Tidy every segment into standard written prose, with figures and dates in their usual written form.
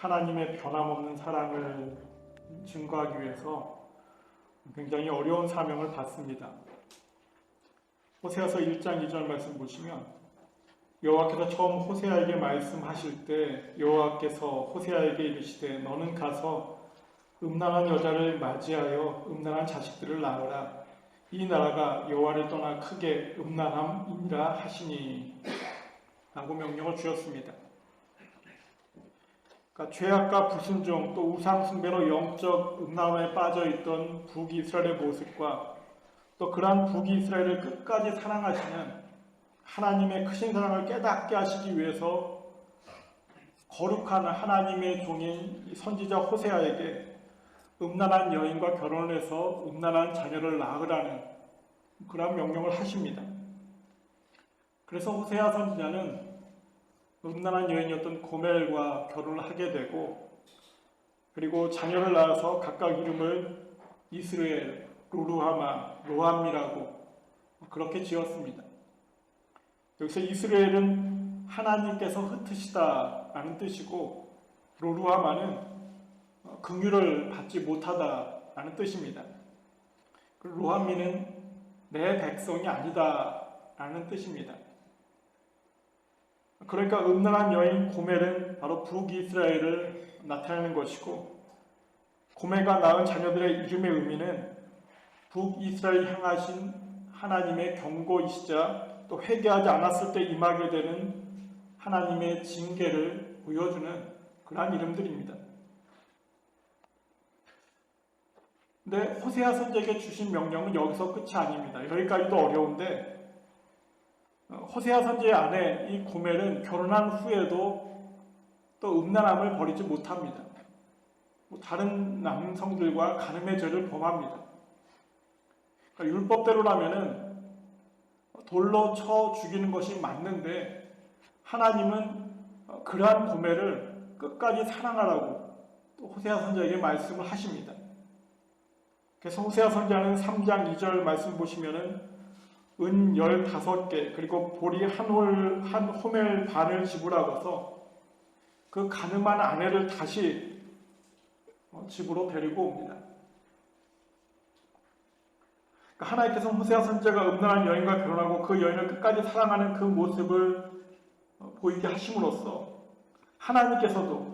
하나님의 변함없는 사랑을 증거하기 위해서 굉장히 어려운 사명을 받습니다. 호세아서 1장 2절 말씀 보시면 여호와께서 처음 호세아에게 말씀하실 때 여호와께서 호세아에게 이르시되 너는 가서 음란한 여자를 맞이하여 음란한 자식들을 낳으라. 이 나라가 여호와를 떠나 크게 음란함이니라 하시니 라고 명령을 주었습니다. 그러니까 죄악과 불순종 또 우상 숭배로 영적 음란함에 빠져있던 북이스라엘의 모습과 또 그러한 북이스라엘을 끝까지 사랑하시는 하나님의 크신 사랑을 깨닫게 하시기 위해서 거룩한 하나님의 종인 선지자 호세아에게 음란한 여인과 결혼을 해서 음란한 자녀를 낳으라는 그런 명령을 하십니다. 그래서 호세아 선지자는 음란한 여인이었던 고멜과 결혼을 하게 되고 그리고 자녀를 낳아서 각각 이름을 이스라엘, 루루하마, 로함이라고 그렇게 지었습니다. 여기서 이스라엘은 하나님께서 흩으시다라는 뜻이고 루루하마는 긍휼을 받지 못하다라는 뜻입니다. 그리고 로함미는 내 백성이 아니다라는 뜻입니다. 그러니까 음란한 여인 고멜은 바로 북이스라엘을 나타내는 것이고 고멜과 낳은 자녀들의 이름의 의미는 북이스라엘 향하신 하나님의 경고이시자 또 회개하지 않았을 때 임하게 되는 하나님의 징계를 보여주는 그러한 이름들입니다. 근데 호세아 선지자에게 주신 명령은 여기서 끝이 아닙니다. 여기까지도 어려운데 호세아 선지자의 아내 이 고멜은 결혼한 후에도 또 음란함을 버리지 못합니다. 다른 남성들과 간음의 죄를 범합니다. 그러니까 율법대로라면은 돌로 쳐 죽이는 것이 맞는데 하나님은 그러한 고멜을 끝까지 사랑하라고 또 호세아 선지자에게 말씀을 하십니다. 그래서 호세아 선지자는 3장 2절 말씀 보시면은 은 15개 그리고 보리 한 호멜 반을 지불하고서 그 간음한 아내를 다시 집으로 데리고 옵니다. 그러니까 하나님께서는 호세아 선지자가 음란한 여인과 결혼하고 그 여인을 끝까지 사랑하는 그 모습을 보이게 하심으로써 하나님께서도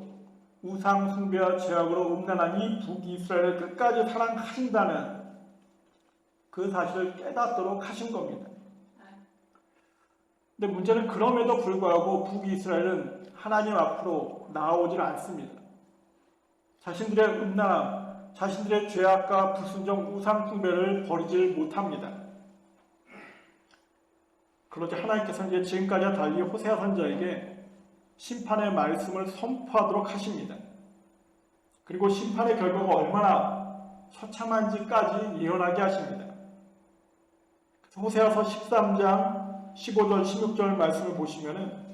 우상 숭배와 죄악으로 음란한 이 북이스라엘을 끝까지 사랑하신다는 그 사실을 깨닫도록 하신 겁니다. 근데 문제는 그럼에도 불구하고 북이스라엘은 하나님 앞으로 나아오질 않습니다. 자신들의 음란함, 자신들의 죄악과 불순종 우상 숭배를 버리질 못합니다. 그러자 하나님께서는 이제 지금까지와 달리 호세아 선지자에게 심판의 말씀을 선포하도록 하십니다. 그리고 심판의 결과가 얼마나 처참한지까지 예언하게 하십니다. 호세아서 13장 15절 16절 말씀을 보시면은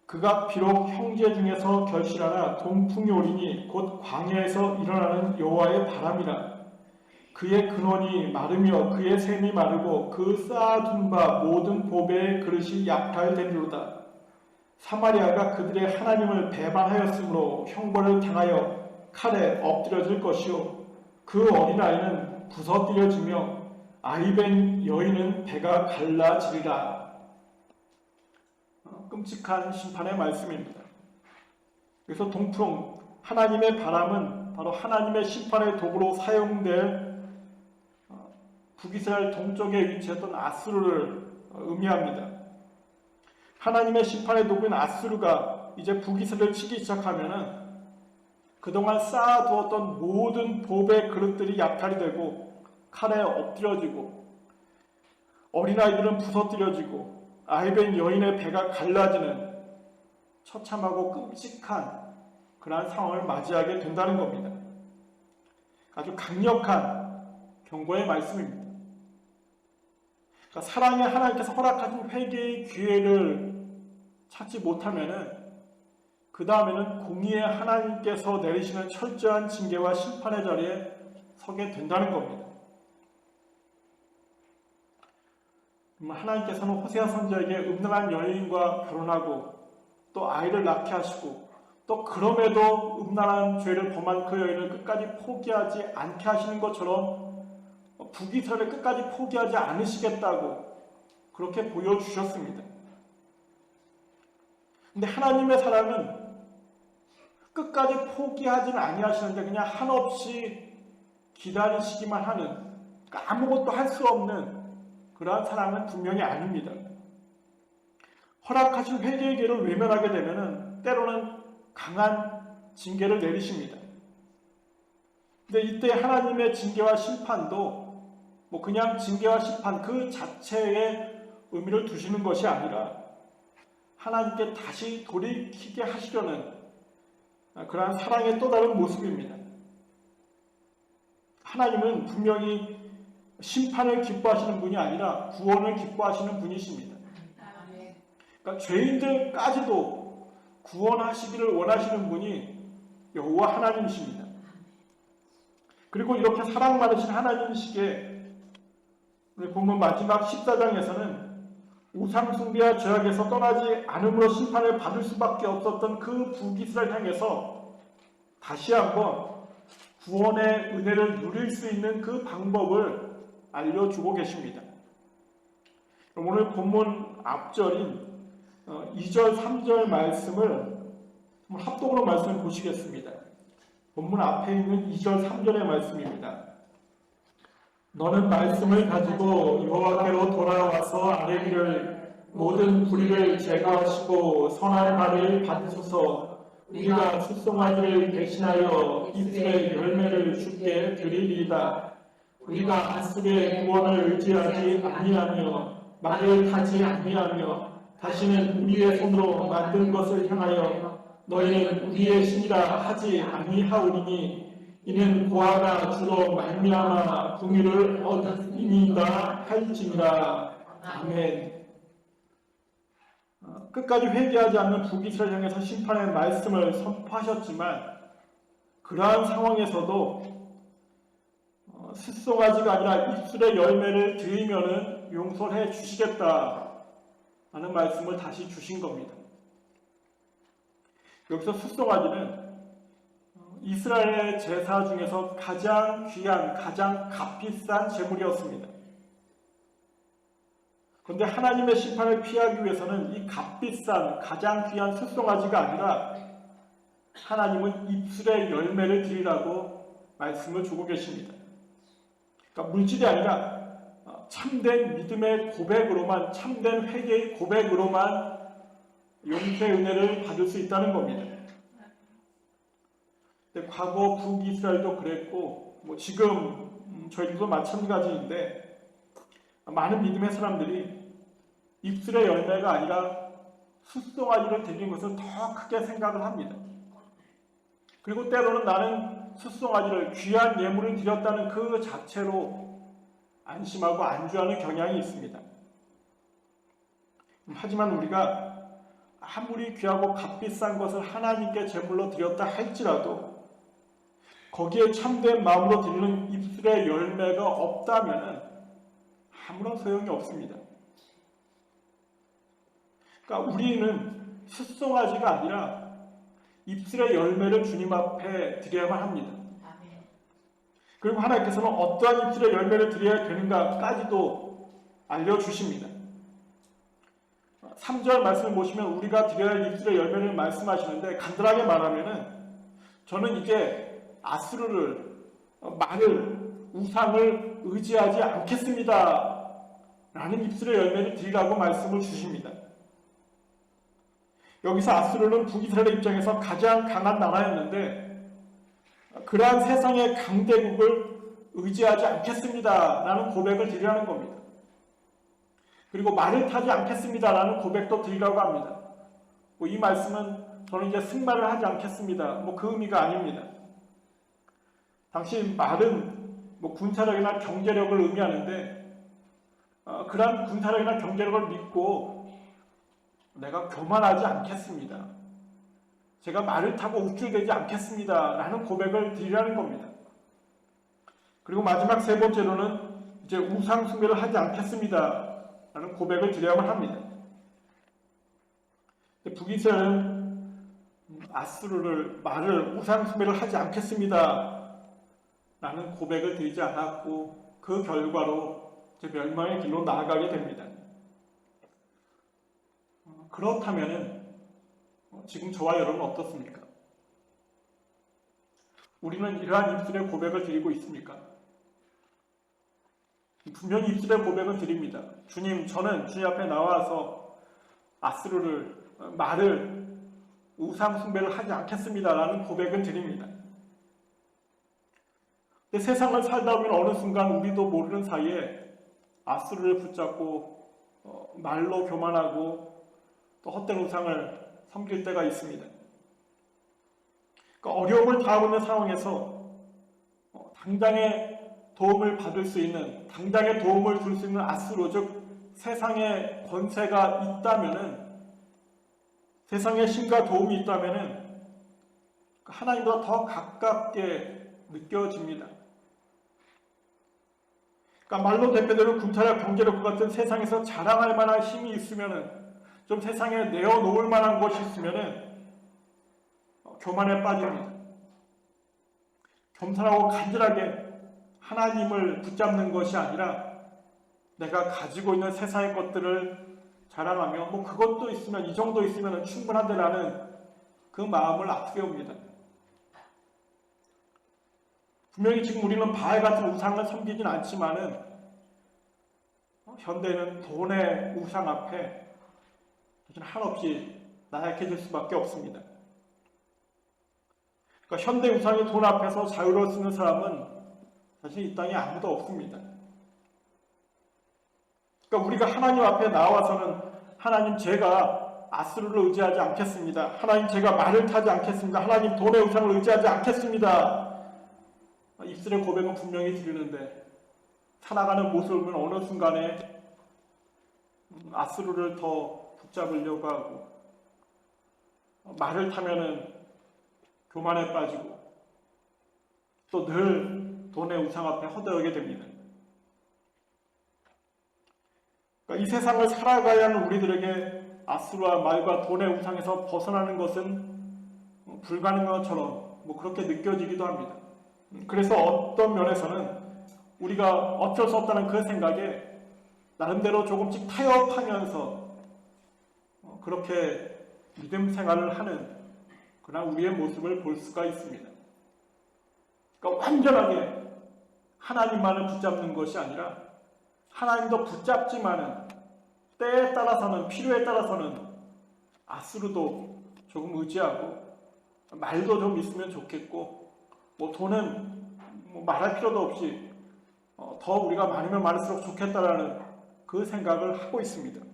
그가 비록 형제 중에서 결실하나 동풍이 오리니 곧 광야에서 일어나는 여호와의 바람이라. 그의 근원이 마르며 그의 샘이 마르고 그 쌓아둔 바 모든 보배의 그릇이 약탈되리로다. 사마리아가 그들의 하나님을 배반하였으므로 형벌을 당하여 칼에 엎드려질 것이요 그 어린아이는 부서뜨려지며 아이벤 여인은 배가 갈라지리라. 끔찍한 심판의 말씀입니다. 그래서 동풍, 하나님의 바람은 바로 하나님의 심판의 도구로 사용될 북이스라엘 동쪽에 위치했던 아수르를 의미합니다. 하나님의 심판의 도구인 아수르가 이제 북이스라엘을 치기 시작하면은 그동안 쌓아두었던 모든 보배 그릇들이 약탈이 되고 칼에 엎드려지고 어린아이들은 부서뜨려지고 아이벤 여인의 배가 갈라지는 처참하고 끔찍한 그러한 상황을 맞이하게 된다는 겁니다. 아주 강력한 경고의 말씀입니다. 그러니까 사랑의 하나님께서 허락하신 회개의 기회를 찾지 못하면은 그 다음에는 공의의 하나님께서 내리시는 철저한 징계와 심판의 자리에 서게 된다는 겁니다. 하나님께서는 호세아 선지자에게 음란한 여인과 결혼하고 또 아이를 낳게 하시고 또 그럼에도 음란한 죄를 범한 그 여인을 끝까지 포기하지 않게 하시는 것처럼 북이스라엘을 끝까지 포기하지 않으시겠다고 그렇게 보여주셨습니다. 근데 하나님의 사랑은 끝까지 포기하지는 아니하시는데 그냥 한없이 기다리시기만 하는, 그러니까 아무것도 할 수 없는 그러한 사랑은 분명히 아닙니다. 허락하신 회개의 길을 외면하게 되면은 때로는 강한 징계를 내리십니다. 근데 이때 하나님의 징계와 심판도 뭐 그냥 징계와 심판 그 자체에 의미를 두시는 것이 아니라 하나님께 다시 돌이키게 하시려는 그러한 사랑의 또 다른 모습입니다. 하나님은 분명히 심판을 기뻐하시는 분이 아니라 구원을 기뻐하시는 분이십니다. 그러니까 죄인들까지도 구원하시기를 원하시는 분이 여호와 하나님이십니다. 그리고 이렇게 사랑 많으신 하나님이시기에 우리 본문 마지막 14장에서는 우상숭배와 죄악에서 떠나지 않음으로 심판을 받을 수밖에 없었던 그 북이스라엘 향해서 다시 한번 구원의 은혜를 누릴 수 있는 그 방법을 알려주고 계십니다. 오늘 본문 앞절인 2절, 3절 말씀을 합독으로 말씀을 보시겠습니다. 본문 앞에 있는 2절, 3절의 말씀입니다. 너는 말씀을 가지고 여호와께로 돌아와서 아뢰기를 모든 불의를 제거하시고 선한 발을 받으소서. 우리가 숫송아지를 대신하여 이스라엘 열매를 주께 드리리이다. 우리가 아수르의 구원을 의지하지 아니하며 말을 타지 아니하며 다시는 우리의 손으로 만든 것을 향하여 너희는 우리의 신이라 하지 아니하오리니 이는 고아가 주로 말미암아 궁유를 얻으니이다 할지니라. 아멘. 끝까지 회개하지 않는 북이스라엘 향해서 심판의 말씀을 선포하셨지만 그러한 상황에서도 숫송아지가 아니라 입술의 열매를 드리면은 용서해 주시겠다 하는 말씀을 다시 주신 겁니다. 여기서 숫송아지는 이스라엘의 제사 중에서 가장 귀한, 가장 값비싼 제물이었습니다. 그런데 하나님의 심판을 피하기 위해서는 이 값비싼, 가장 귀한 숫송아지가 아니라 하나님은 입술의 열매를 드리라고 말씀을 주고 계십니다. 그러니까 물질이 아니라 참된 믿음의 고백으로만, 참된 회개의 고백으로만 용서의 은혜를 받을 수 있다는 겁니다. 과거 북이스라엘도 그랬고 지금 저희들도 마찬가지인데 많은 믿음의 사람들이 입술의 열매가 아니라 숫송아지를 드리는 것을 더 크게 생각을 합니다. 그리고 때로는 나는 숫송아지를 귀한 예물을 드렸다는 그 자체로 안심하고 안주하는 경향이 있습니다. 하지만 우리가 아무리 귀하고 값비싼 것을 하나님께 제물로 드렸다 할지라도 거기에 참된 마음으로 드리는 입술의 열매가 없다면 아무런 소용이 없습니다. 그러니까 우리는 숫송아지가 아니라 입술의 열매를 주님 앞에 드려야만 합니다. 그리고 하나님께서는 어떠한 입술의 열매를 드려야 되는가까지도 알려주십니다. 3절 말씀을 보시면 우리가 드려야 할 입술의 열매를 말씀하시는데 간단하게 말하면은 저는 이제 아수르를, 말을, 우상을 의지하지 않겠습니다 라는 입술의 열매를 드리라고 말씀을 주십니다. 여기서 아수르는 북이스라엘의 입장에서 가장 강한 나라였는데 그러한 세상의 강대국을 의지하지 않겠습니다라는 고백을 드리라는 겁니다. 그리고 말을 타지 않겠습니다라는 고백도 드리라고 합니다. 이 말씀은 저는 이제 승마를 하지 않겠습니다. 그 의미가 아닙니다. 당시 말은 군사력이나 경제력을 의미하는데 그러한 군사력이나 경제력을 믿고 내가 교만하지 않겠습니다. 제가 말을 타고 우쭐대지 않겠습니다. 라는 고백을 드리라는 겁니다. 그리고 마지막 세 번째로는 이제 우상 숭배를 하지 않겠습니다. 라는 고백을 드려야만 합니다. 북이스라엘은 아수르를 말을 우상 숭배를 하지 않겠습니다. 라는 고백을 드리지 않았고 그 결과로 이제 멸망의 길로 나아가게 됩니다. 그렇다면 지금 저와 여러분은 어떻습니까? 우리는 이러한 입술의 고백을 드리고 있습니까? 분명히 입술의 고백은 드립니다. 주님, 저는 주님 앞에 나와서 아수르를 말을 우상 숭배를 하지 않겠습니다. 라는 고백은 드립니다. 근데 세상을 살다 보면 어느 순간 우리도 모르는 사이에 아수르를 붙잡고 말로 교만하고 또 헛된 우상을 섬길 때가 있습니다. 그러니까 어려움을 당하고 있는 상황에서 당장의 도움을 받을 수 있는, 당장의 도움을 줄 수 있는 아수르, 즉 세상의 권세가 있다면은, 세상의 힘과 도움이 있다면은 하나님보다 더 가깝게 느껴집니다. 그러니까 말로 대표되는 군사력, 경제력 같은 세상에서 자랑할 만한 힘이 있으면은, 좀 세상에 내어놓을 만한 것이 있으면은 교만에 빠집니다. 겸손하고 간절하게 하나님을 붙잡는 것이 아니라 내가 가지고 있는 세상의 것들을 자랑하며 그것도 있으면, 이 정도 있으면 충분하다라는 그 마음을 아프게 옵니다. 분명히 지금 우리는 바알 같은 우상을 섬기진 않지만은 현대는 돈의 우상 앞에 한없이 나약해질 수밖에 없습니다. 그러니까 현대 우상의 돈 앞에서 자유로울 수 있는 사람은 사실 이 땅에 아무도 없습니다. 그러니까 우리가 하나님 앞에 나와서는 하나님, 제가 아수르를 의지하지 않겠습니다. 하나님, 제가 말을 타지 않겠습니다. 하나님, 돈의 우상을 의지하지 않겠습니다. 입술의 고백은 분명히 드리는데 살아가는 모습을 보면 어느 순간에 아수르를 더 붙잡으려고 하고 말을 타면은 교만에 빠지고 또 늘 돈의 우상 앞에 허덕이게 됩니다. 그러니까 이 세상을 살아가야 하는 우리들에게 아수르와 말과 돈의 우상에서 벗어나는 것은 불가능한 것처럼 그렇게 느껴지기도 합니다. 그래서 어떤 면에서는 우리가 어쩔 수 없다는 그 생각에 나름대로 조금씩 타협하면서 그렇게 믿음 생활을 하는 그런 우리의 모습을 볼 수가 있습니다. 그러니까 완전하게 하나님만을 붙잡는 것이 아니라 하나님도 붙잡지만은 때에 따라서는, 필요에 따라서는 아수르도 조금 의지하고 말도 좀 있으면 좋겠고 돈은 말할 필요도 없이 더 우리가 많으면 많을수록 좋겠다라는 그 생각을 하고 있습니다.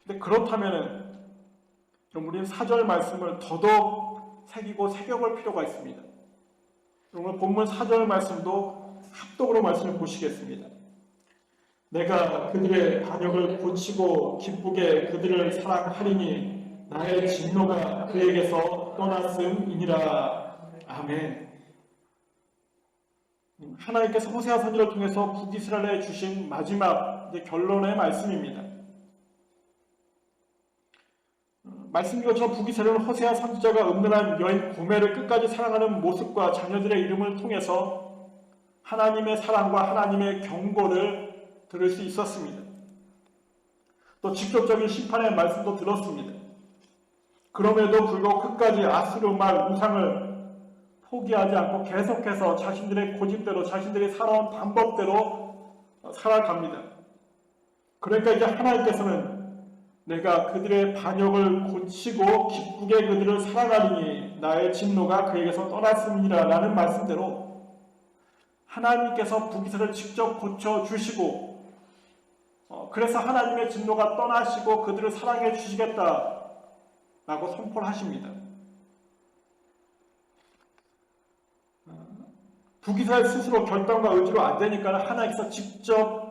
근데 그렇다면은 우리는 4절 말씀을 더더욱 새기고 새겨볼 필요가 있습니다. 오늘 본문 4절 말씀도 합독으로 말씀을 보시겠습니다. 내가 그들의 반역을 고치고 기쁘게 그들을 사랑하리니 나의 진노가 그에게서 떠났음이니라. 아멘. 하나님께서 호세아 선지를 통해서 북이스라엘에 주신 마지막 결론의 말씀입니다. 말씀인 것처럼 북이스라엘은 호세아 선지자가 음란한 여인 고멜을 끝까지 사랑하는 모습과 자녀들의 이름을 통해서 하나님의 사랑과 하나님의 경고를 들을 수 있었습니다. 또 직접적인 심판의 말씀도 들었습니다. 그럼에도 불구하고 끝까지 아수르 말 우상을 포기하지 않고 계속해서 자신들의 고집대로, 자신들이 살아온 방법대로 살아갑니다. 그러니까 이제 하나님께서는 내가 그들의 반역을 고치고 기쁘게 그들을 사랑하리니 나의 진노가 그에게서 떠났습니다 라는 말씀대로 하나님께서 북이스라엘을 직접 고쳐주시고 그래서 하나님의 진노가 떠나시고 그들을 사랑해 주시겠다라고 선포를 하십니다. 북이스라엘 스스로 결단과 의지로 안 되니까 하나님께서 직접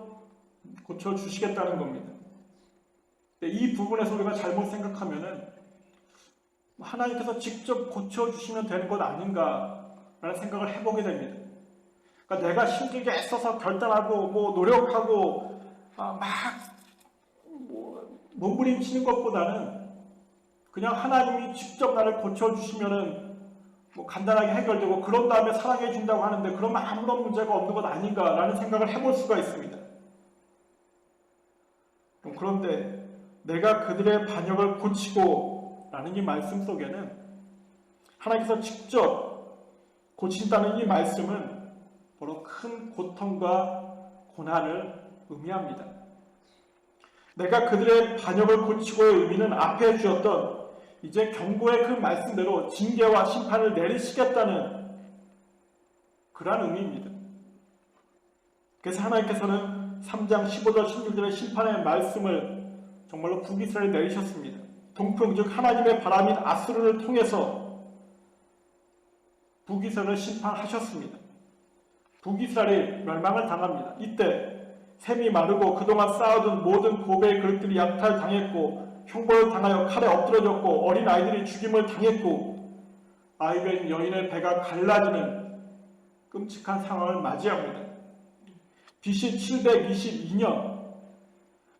고쳐주시겠다는 겁니다. 이 부분에서 우리가 잘못 생각하면은 하나님께서 직접 고쳐주시면 되는 것 아닌가라는 생각을 해보게 됩니다. 그러니까 내가 힘들게 애써서 결단하고 노력하고 몸부림치는 것보다는 그냥 하나님이 직접 나를 고쳐주시면은 간단하게 해결되고 그런 다음에 사랑해 준다고 하는데 그러면 아무런 문제가 없는 것 아닌가라는 생각을 해볼 수가 있습니다. 그런데 내가 그들의 반역을 고치고 라는 이 말씀 속에는 하나님께서 직접 고친다는 이 말씀은 바로 큰 고통과 고난을 의미합니다. 내가 그들의 반역을 고치고의 의미는 앞에 주었던 이제 경고의 그 말씀대로 징계와 심판을 내리시겠다는 그러한 의미입니다. 그래서 하나님께서는 3장 15절 16절의 심판의 말씀을 정말로 북이스라엘에 내리셨습니다. 동풍 즉 하나님의 바람인 아수르를 통해서 북이스라엘을 심판하셨습니다. 북이스라엘이 멸망을 당합니다. 이때 샘이 마르고 그동안 쌓아둔 모든 고배의 그릇들이 약탈당했고 형벌을 당하여 칼에 엎드러졌고 어린 아이들이 죽임을 당했고 아이벤 여인의 배가 갈라지는 끔찍한 상황을 맞이합니다. BC 722년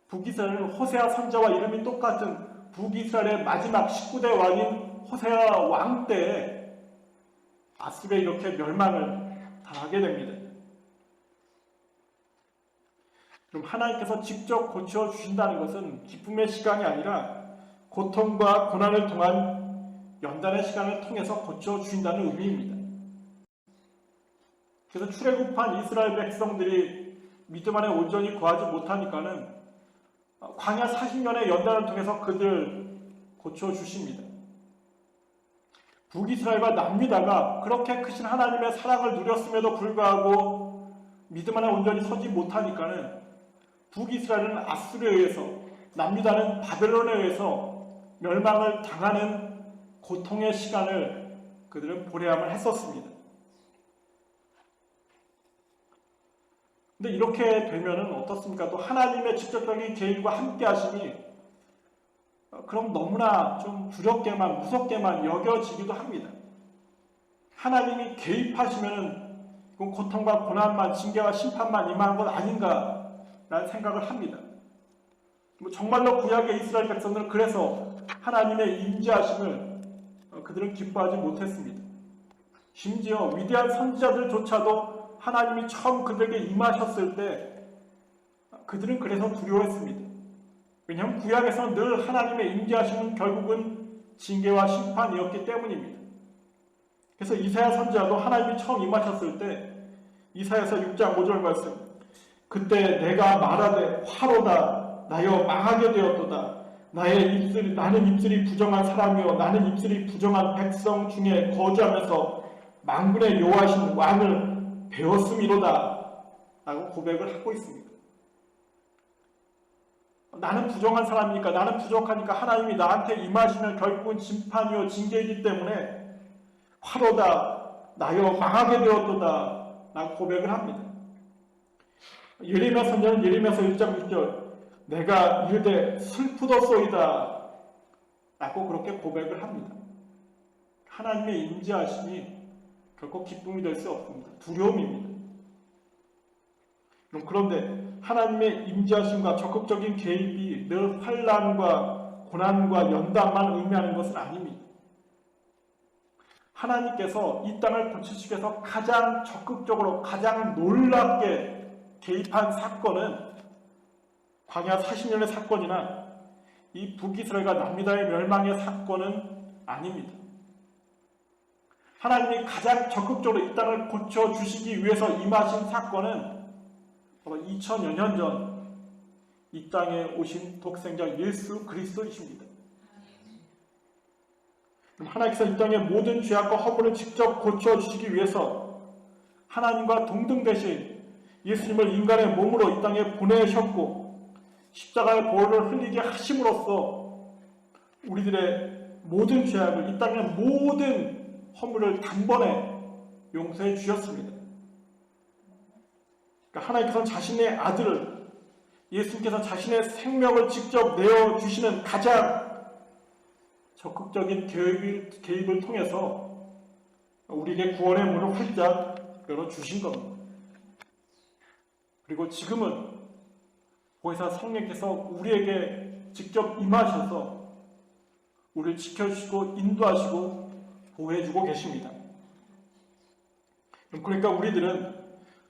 북이스라엘은 호세아 선지자와 이름이 똑같은 북이스라엘의 마지막 19대 왕인 호세아 왕 때에 아수르에 이렇게 멸망을 당하게 됩니다. 그럼 하나님께서 직접 고쳐주신다는 것은 기쁨의 시간이 아니라 고통과 고난을 통한 연단의 시간을 통해서 고쳐주신다는 의미입니다. 그래서 출애굽한 이스라엘 백성들이 믿음 안에 온전히 거하지 못하니까는 광야 40년의 연단을 통해서 그들 고쳐주십니다. 북이스라엘과 남유다가 그렇게 크신 하나님의 사랑을 누렸음에도 불구하고 믿음 안에 온전히 서지 못하니까는 북이스라엘은 아수르에 의해서 남유다는 바벨론에 의해서 멸망을 당하는 고통의 시간을 그들은 보내야만 했었습니다. 근데 이렇게 되면은 어떻습니까? 또 하나님의 직접적인 개입과 함께 하심이 그럼 너무나 좀 두렵게만 무섭게만 여겨지기도 합니다. 하나님이 개입하시면은 고통과 고난만 징계와 심판만 임하는 것 아닌가라는 생각을 합니다. 정말로 구약의 이스라엘 백성들은 그래서 하나님의 임재하심을 그들은 기뻐하지 못했습니다. 심지어 위대한 선지자들조차도 하나님이 처음 그들에게 임하셨을 때 그들은 그래서 두려워했습니다. 왜냐하면 구약에서는 늘 하나님의 임재하심은 결국은 징계와 심판이었기 때문입니다. 그래서 이사야 선지자도 하나님이 처음 임하셨을 때 이사야서 6장 5절 말씀 그때 내가 말하되 화로다 나여 망하게 되었도다 나는 입술이 부정한 사람이요 나는 입술이 부정한 백성 중에 거주하면서 만군의 여호와신 왕을 배웠음이로다 라고 고백을 하고 있습니다. 나는 부정한 사람이니까 나는 부족하니까 하나님이 나한테 임하시면 결국은 심판이요 징계이기 때문에 화로다 나여 망하게 되었도다 라고 고백을 합니다. 예레미야 선지자는 예레미야서 1장 6절 내가 이르되 슬프도소이다 라고 그렇게 고백을 합니다. 하나님의 임재하심이 결코 기쁨이 될 수 없습니다. 두려움입니다. 그런데 하나님의 임재하심과 적극적인 개입이 늘 환난과 고난과 연단만 의미하는 것은 아닙니다. 하나님께서 이 땅을 고치시기 위해서 가장 적극적으로 가장 놀랍게 개입한 사건은 광야 40년의 사건이나 이 북이스라엘과 남유다의 멸망의 사건은 아닙니다. 하나님이 가장 적극적으로 이 땅을 고쳐주시기 위해서 임하신 사건은 바로 2000여 년 전 이 땅에 오신 독생자 예수 그리스도이십니다. 하나님께서 이 땅의 모든 죄악과 허물을 직접 고쳐주시기 위해서 하나님과 동등 되신 예수님을 인간의 몸으로 이 땅에 보내셨고 십자가의 보혈을 흘리게 하심으로써 우리들의 모든 죄악을, 이 땅의 모든 허물을 단번에 용서해 주셨습니다. 그러니까 하나님께서는 자신의 아들을, 예수님께서 자신의 생명을 직접 내어주시는 가장 적극적인 개입을 통해서 우리에게 구원의 문을 활짝 열어주신 겁니다. 그리고 지금은 보혜사 성령께서 우리에게 직접 임하셔서 우리를 지켜주시고 인도하시고 보호해주고 계십니다. 그러니까 우리들은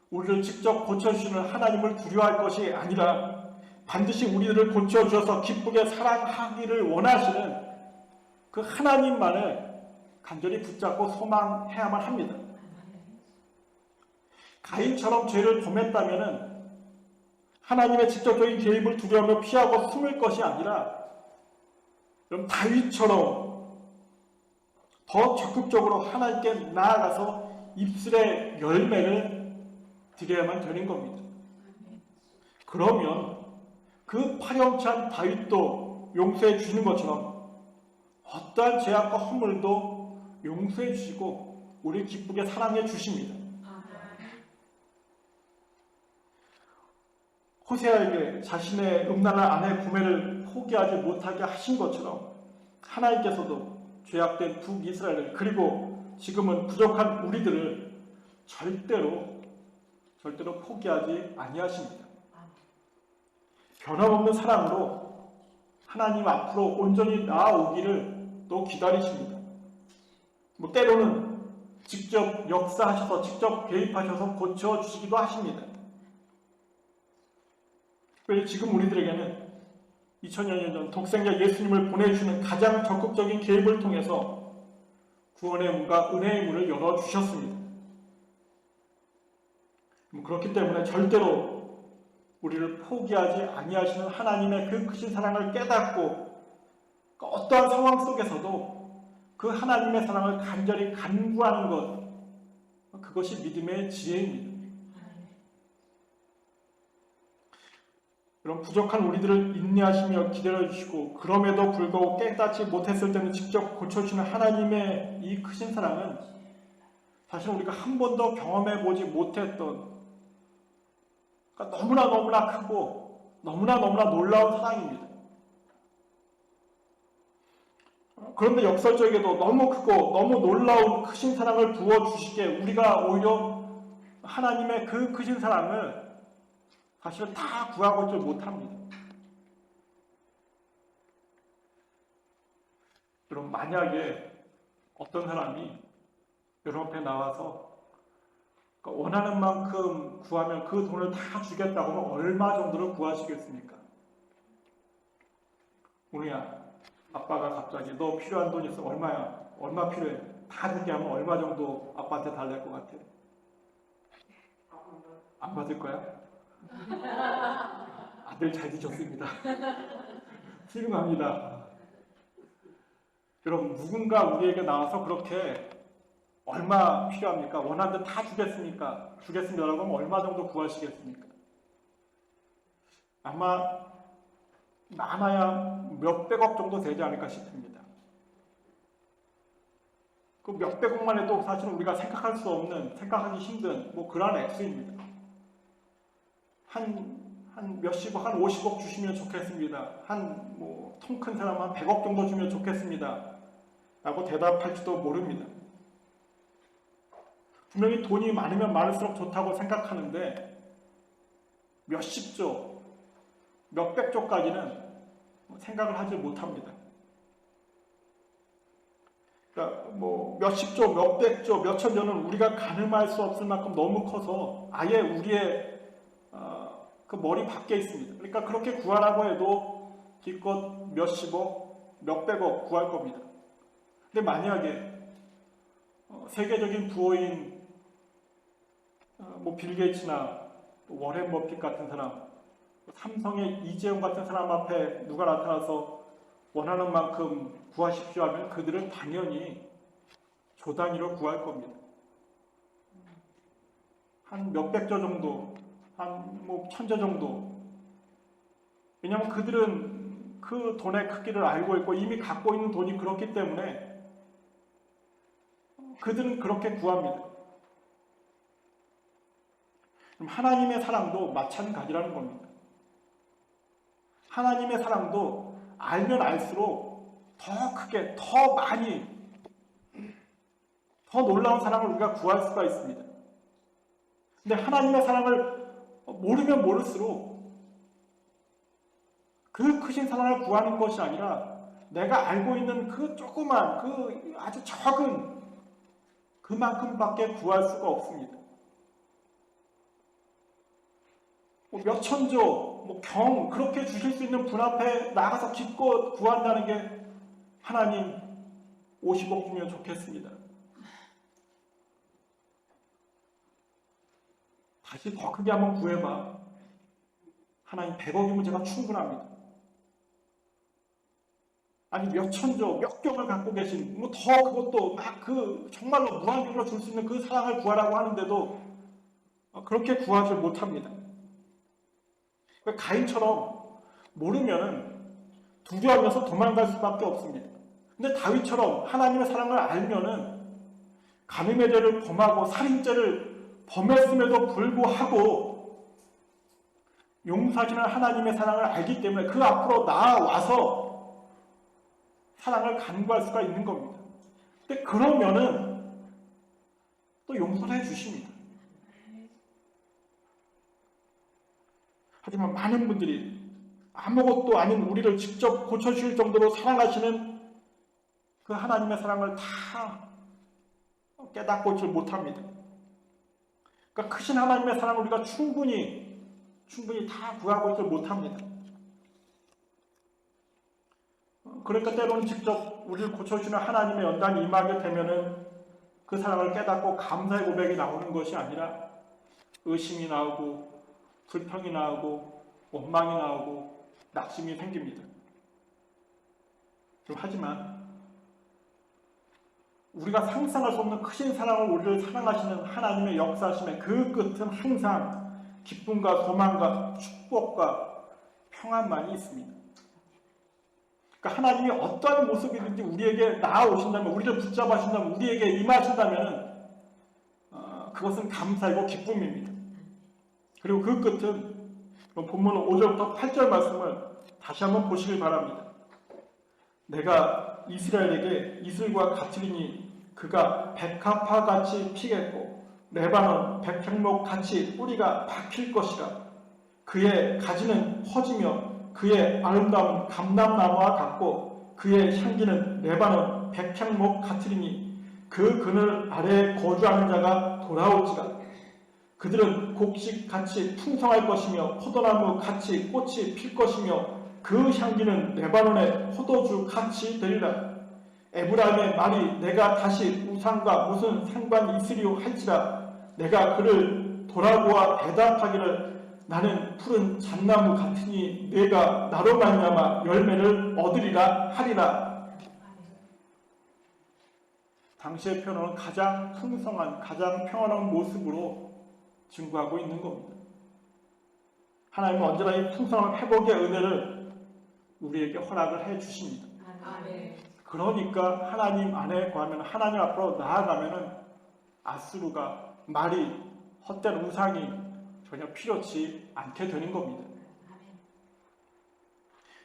우리를 직접 고쳐주시는 하나님을 두려워할 것이 아니라 반드시 우리들을 고쳐주셔서 기쁘게 사랑하기를 원하시는 그 하나님만을 간절히 붙잡고 소망해야만 합니다. 가인처럼 죄를 범했다면 하나님의 직접적인 개입을 두려워하며 피하고 숨을 것이 아니라 다윗처럼 더 적극적으로 하나님께 나아가서 입술의 열매를 드려야만 되는 겁니다. 그러면 그 파렴치한 다윗도 용서해 주시는 것처럼 어떠한 죄악과 허물도 용서해 주시고 우리를 기쁘게 사랑해 주십니다. 호세아에게 자신의 음란한 아내 구매를 포기하지 못하게 하신 것처럼 하나님께서도 죄악된 북이스라엘을, 그리고 지금은 부족한 우리들을 절대로 포기하지 아니하십니다. 변함없는 사랑으로 하나님 앞으로 온전히 나아오기를 또 기다리십니다. 때로는 직접 역사하셔서 직접 개입하셔서 고쳐주시기도 하십니다. 특별히 지금 우리들에게는 2000여 년 전 독생자 예수님을 보내주시는 가장 적극적인 개입을 통해서 구원의 문과 은혜의 문을 열어주셨습니다. 그렇기 때문에 절대로 우리를 포기하지 아니하시는 하나님의 그 크신 사랑을 깨닫고 어떠한 상황 속에서도 그 하나님의 사랑을 간절히 간구하는 것, 그것이 믿음의 지혜입니다. 이런 부족한 우리들을 인내하시며 기다려주시고 그럼에도 불구하고 깨닫지 못했을 때는 직접 고쳐주시는 하나님의 이 크신 사랑은 사실 우리가 한 번도 경험해보지 못했던, 그러니까 너무나 크고 너무나 놀라운 사랑입니다. 그런데 역설적에도 너무 크고 너무 놀라운 크신 사랑을 부어주시기에 우리가 오히려 하나님의 그 크신 사랑을 사실 다 구하고 있지 못합니다. 여러분, 만약에 어떤 사람이 여러분 앞에 나와서 원하는 만큼 구하면 그 돈을 다 주겠다고 하면 얼마 정도를 구하시겠습니까? 오늘야, 아빠가 갑자기 너 필요한 돈 있어? 얼마야? 얼마 필요해? 다 주게 하면 얼마 정도 아빠한테 달랠 것 같아? 안 받을 거야? 아들 잘 지셨습니다. 훌륭합니다. 여러분, 누군가 우리에게 나와서 그렇게 얼마 필요합니까? 원하는 데 다 주겠습니다라고 하면 얼마 정도 구하시겠습니까? 아마 많아야 몇백억 정도 되지 않을까 싶습니다. 그 몇백억만 해도 사실은 우리가 생각할 수 없는, 생각하기 힘든 그러한 액수입니다. 한 몇십억, 한 50억 주시면 좋겠습니다. 통 큰 사람 한 100억 정도 주면 좋겠습니다. 라고 대답할지도 모릅니다. 분명히 돈이 많으면 많을수록 좋다고 생각하는데 몇십조, 몇백조까지는 생각을 하지 못합니다. 그러니까 몇십조, 몇백조, 몇천조는 우리가 가늠할 수 없을 만큼 너무 커서 아예 우리의 그 머리 밖에 있습니다. 그러니까 그렇게 구하라고 해도 기껏 몇십억, 몇백억 구할 겁니다. 근데 만약에 세계적인 부호인 빌 게이츠나 워렌 버핏 같은 사람, 삼성의 이재용 같은 사람 앞에 누가 나타나서 원하는 만큼 구하십시오 하면 그들은 당연히 조 단위로 구할 겁니다. 한 몇백 조 정도, 한 뭐 천조 정도. 왜냐하면 그들은 그 돈의 크기를 알고 있고 이미 갖고 있는 돈이 그렇기 때문에 그들은 그렇게 구합니다. 그럼 하나님의 사랑도 마찬가지라는 겁니다. 하나님의 사랑도 알면 알수록 더 크게, 더 많이, 더 놀라운 사랑을 우리가 구할 수가 있습니다. 근데 하나님의 사랑을 모르면 모를수록 그 크신 사랑을 구하는 것이 아니라 내가 알고 있는 그 조그만, 그 아주 적은 그만큼밖에 구할 수가 없습니다. 몇 천조, 경 그렇게 주실 수 있는 분 앞에 나가서 기껏 구한다는 게 하나님 50억 주면 좋겠습니다. 다시 더 크게 한번 구해봐. 하나님 100억이면 제가 충분합니다. 아니 몇 천조, 몇 경을 갖고 계신 더 그것도 막 정말로 무한경으로 줄 수 있는 그 사랑을 구하라고 하는데도 그렇게 구하지 못합니다. 가인처럼 모르면은 두려워하면서 도망갈 수밖에 없습니다. 근데 다윗처럼 하나님의 사랑을 알면은 간음의 죄를 범하고 살인죄를 범했음에도 불구하고 용서하시는 하나님의 사랑을 알기 때문에 그 앞으로 나아와서 사랑을 간구할 수가 있는 겁니다. 근데 그러면은 또 용서를 해주십니다. 하지만 많은 분들이 아무것도 아닌 우리를 직접 고쳐주실 정도로 사랑하시는 그 하나님의 사랑을 다 깨닫고 있지 못합니다. 그러니까 크신 하나님의 사랑을 우리가 충분히 다 구하고 있지 못합니다. 그러니까 때로는 직접 우리를 고쳐주시는 하나님의 연단이 임하게 되면은 그 사랑을 깨닫고 감사의 고백이 나오는 것이 아니라 의심이 나오고 불평이 나오고 원망이 나오고 낙심이 생깁니다. 하지만 우리가 상상할 수 없는 크신 사랑을 우리를 사랑하시는 하나님의 역사심의 그 끝은 항상 기쁨과 소망과 축복과 평안만이 있습니다. 그러니까 하나님이 어떠한 모습이든지 우리에게 나아오신다면, 우리를 붙잡으신다면, 우리에게 임하신다면 그것은 감사이고 기쁨입니다. 그리고 그 끝은 본문 5절부터 8절 말씀을 다시 한번 보시길 바랍니다. 내가 이스라엘에게 이슬과 같으리니 그가 백합화같이 피겠고 레바논 백향목같이 뿌리가 박힐 것이라. 그의 가지는 퍼지며 그의 아름다운 감람나무와 같고 그의 향기는 레바논 백향목 같으리니 그 그늘 아래에 거주하는 자가 돌아올지라. 그들은 곡식같이 풍성할 것이며 포도나무 같이 꽃이 필 것이며 그 향기는 레바논의 포도주같이 되리라. 에브라임의 말이 내가 다시 우상과 무슨 상관이 있으리요 할지라. 내가 그를 돌아보아 대답하기를 나는 푸른 잣나무 같으니 내가 나로 말미암아 열매를 얻으리라 하리라. 당시의 표현은 가장 풍성한, 가장 평안한 모습으로 증거하고 있는 겁니다. 하나님은 언제나 이 풍성한 회복의 은혜를 우리에게 허락을 해 주십니다. 그러니까 하나님 안에 거하면, 하나님 앞으로 나아가면은 아수르가, 말이, 헛된 우상이 전혀 필요치 않게 되는 겁니다.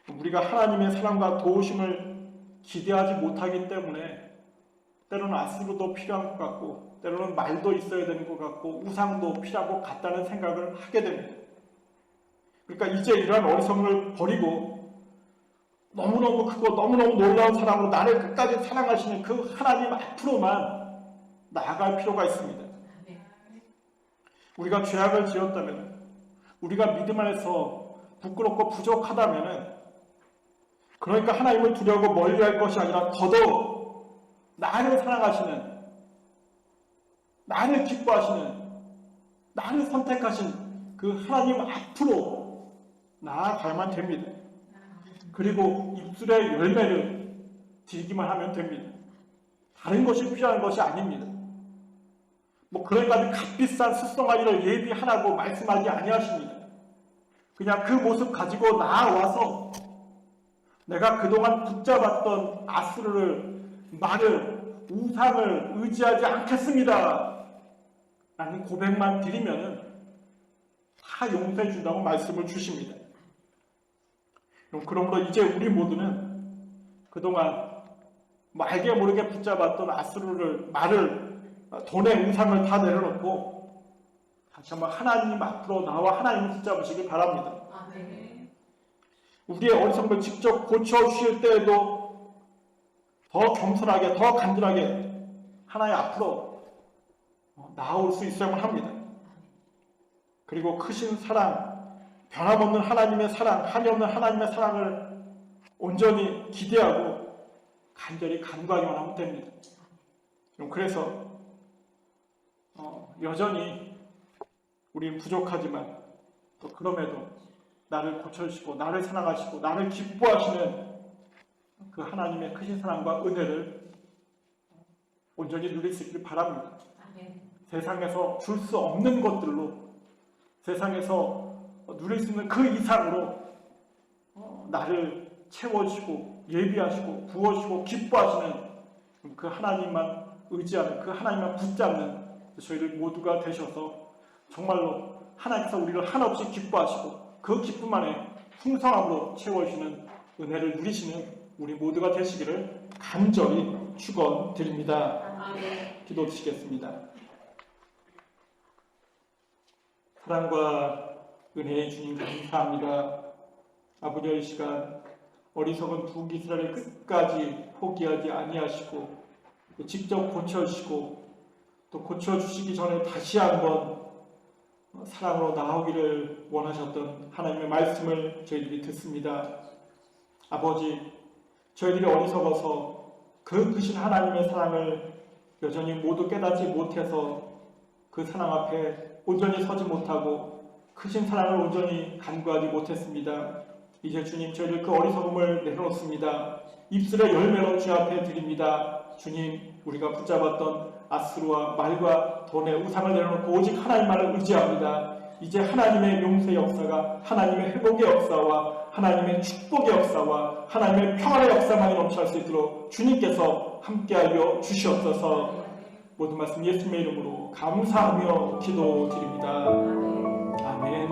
우리가 하나님의 사랑과 도우심을 기대하지 못하기 때문에 때로는 아수르도 필요한 것 같고 때로는 말도 있어야 되는 것 같고 우상도 필요한 것 같다는 생각을 하게 됩니다. 그러니까 이제 이러한 어리석음을 버리고 너무너무 크고 너무너무 놀라운 사랑으로 나를 끝까지 사랑하시는 그 하나님 앞으로만 나아갈 필요가 있습니다. 우리가 죄악을 지었다면, 우리가 믿음 안에서 부끄럽고 부족하다면, 그러니까 하나님을 두려워하고 멀리할 것이 아니라 더더욱 나를 사랑하시는, 나를 기뻐하시는, 나를 선택하신 그 하나님 앞으로 나아가야만 됩니다. 그리고 입술의 열매를 드리기만 하면 됩니다. 다른 것이 필요한 것이 아닙니다. 그러니까 값비싼 숫송아리를 예비하라고 말씀하지 아니하십니다. 그냥 그 모습 가지고 나와서 내가 그동안 붙잡았던 아수르를, 말을, 우상을 의지하지 않겠습니다 라는 고백만 드리면은 다 용서해 준다고 말씀을 주십니다. 그러므로 이제 우리 모두는 그동안 알게 모르게 붙잡았던 아수르를, 말을, 돈의 우상을 다 내려놓고 다시 한번 하나님 앞으로 나와 하나님을 붙잡으시길 바랍니다. 우리의 어리석음을 직접 고쳐주실 때에도 더 겸손하게, 더 간절하게 하나님 앞으로 나아올 수 있어야만 합니다. 그리고 크신 사랑, 변함없는 하나님의 사랑, 한이없는 하나님의 사랑을 온전히 기대하고 간절히 간구하기만 하면 됩니다. 그래서 여전히 우리는 부족하지만 또 그럼에도 나를 고쳐주시고 나를 사랑하시고 나를 기뻐하시는 그 하나님의 크신 사랑과 은혜를 온전히 누릴 수 있기를 바랍니다. 세상에서 줄 수 없는 것들로, 세상에서 누릴 수 있는 그 이상으로 나를 채워주시고 예비하시고 부어주시고 기뻐하시는 그 하나님만 의지하는, 그 하나님만 붙잡는 저희들 모두가 되셔서 정말로 하나님께서 우리를 한없이 기뻐하시고 그 기쁨 안에 풍성함으로 채워주시는 은혜를 누리시는 우리 모두가 되시기를 간절히 축원드립니다. 기도드리겠습니다. 사랑과 은혜의 주님 감사합니다. 아버지, 이 시간 어리석은 북이스라엘을 끝까지 포기하지 아니하시고 직접 고쳐주시고 또 고쳐주시기 전에 다시 한번 사랑으로 나오기를 원하셨던 하나님의 말씀을 저희들이 듣습니다. 아버지, 저희들이 어리석어서 그 크신 하나님의 사랑을 여전히 모두 깨닫지 못해서 그 사랑 앞에 온전히 서지 못하고 크신 사랑을 온전히 간구하지 못했습니다. 이제 주님, 저희들 그 어리석음을 내려놓습니다. 입술의 열매로 주 앞에 드립니다. 주님, 우리가 붙잡았던 아수르와 말과 돈의 우상을 내려놓고 오직 하나님만을 의지합니다. 이제 하나님의 용서의 역사가, 하나님의 회복의 역사와 하나님의 축복의 역사와 하나님의 평안의 역사만이 넘쳐날 수 있도록 주님께서 함께하여 주시옵소서. 모든 말씀 예수님의 이름으로 감사하며 기도드립니다. 아멘.